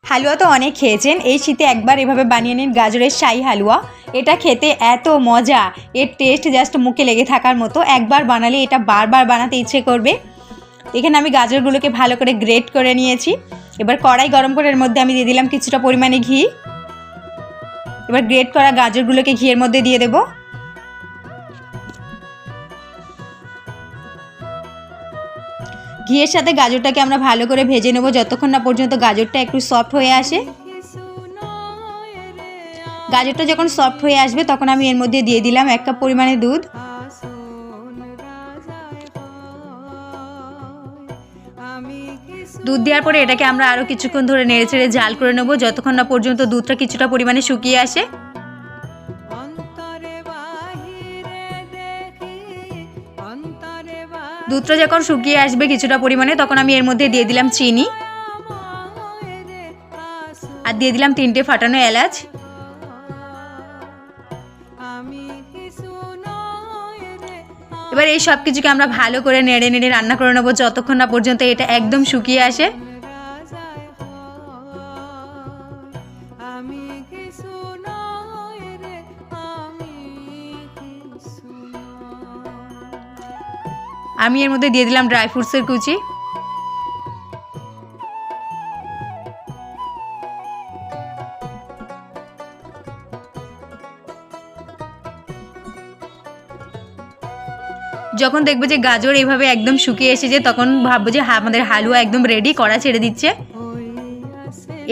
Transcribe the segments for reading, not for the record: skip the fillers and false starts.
হালুয়া তো অনেক খেয়েছেন, এই শীতে একবার এভাবে বানিয়ে নিন গাজরের শাহী হালুয়া। এটা খেতে এত মজা, এর টেস্ট জাস্ট মুখে লেগে থাকার মতো। একবার বানালে এটা বারবার বানাতে ইচ্ছে করবে। এখানে আমি গাজরগুলোকে ভালো করে গ্রেট করে নিয়েছি। এবার কড়াই গরম করে এর মধ্যে আমি দিয়ে দিলাম কিছুটা পরিমাণে ঘি। এবার গ্রেট করা গাজরগুলোকে ঘিয়ের মধ্যে দিয়ে দেব। ঘিয়ের সাথে গাজরটাকে আমরা ভালো করে ভেজে নেব যতক্ষণ না পর্যন্ত গাজরটা একটু সফট হয়ে আসে। গাজরটা যখন সফট হয়ে আসবে তখন আমি এর মধ্যে দিয়ে দিলাম 1 কাপ পরিমাণে দুধ। দুধ দেওয়ার পরে এটাকে আমরা আরও কিছুক্ষণ ধরে নেড়েচেড়ে জাল করে নেব যতক্ষণ না পর্যন্ত দুধটা কিছুটা পরিমাণে শুকিয়ে আসে। দুধটা যখন শুকিয়ে আসবে কিছুটা পরিমাণে তখন আমি এর মধ্যে দিয়ে দিলাম চিনি আর দিয়ে দিলাম 3টে ফাটানো এলাচ। এবার এই সব কিছুকে আমরা ভালো করে নেড়ে নেড়ে রান্না করে নেবো যতক্ষণ না পর্যন্ত এটা একদম শুকিয়ে আসে। আমি এর মধ্যে দিয়ে দিলাম ড্রাই ফ্রুটসের কুচি। যখন দেখবো যে গাজর এইভাবে একদম শুকিয়ে এসেছে তখন ভাববো যে আমাদের হালুয়া একদম রেডি, কড়া ছেড়ে দিচ্ছে।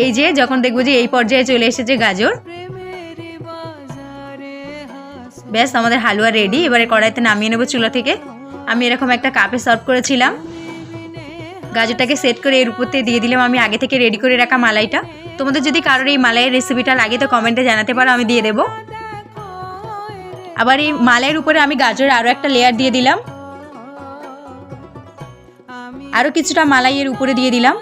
এই যে যখন দেখবো যে এই পর্যায়ে চলে এসেছে গাজর, ব্যাস আমাদের হালুয়া রেডি। এবারে কড়াইতে নামিয়ে নেবো চুলা থেকে। আমি এরকম একটা কাপে সার্ভ করেছিলাম। গাজরটাকে সেট করে এর উপর দিয়ে দিলাম আমি আগে থেকে রেডি করে রাখা মালাইটা। তোমাদের যদি কারোর এই মালাইয়ের রেসিপিটা লাগে তো কমেন্টে জানাতে পারো, আমি দিয়ে দেবো। আবার এই মালাইয়ের উপরে আমি গাজরের আরও একটা লেয়ার দিয়ে দিলাম, আরও কিছুটা মালাই এর উপরে দিয়ে দিলাম।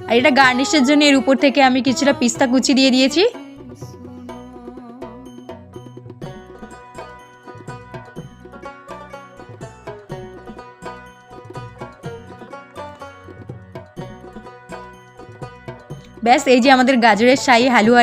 আর এটা গার্নিশের জন্য এর উপর থেকে আমি কিছুটা পিস্তা কুচি দিয়ে দিয়েছি। ব্যাস এই যে আমাদের গাজরের শাহী হালুয়া।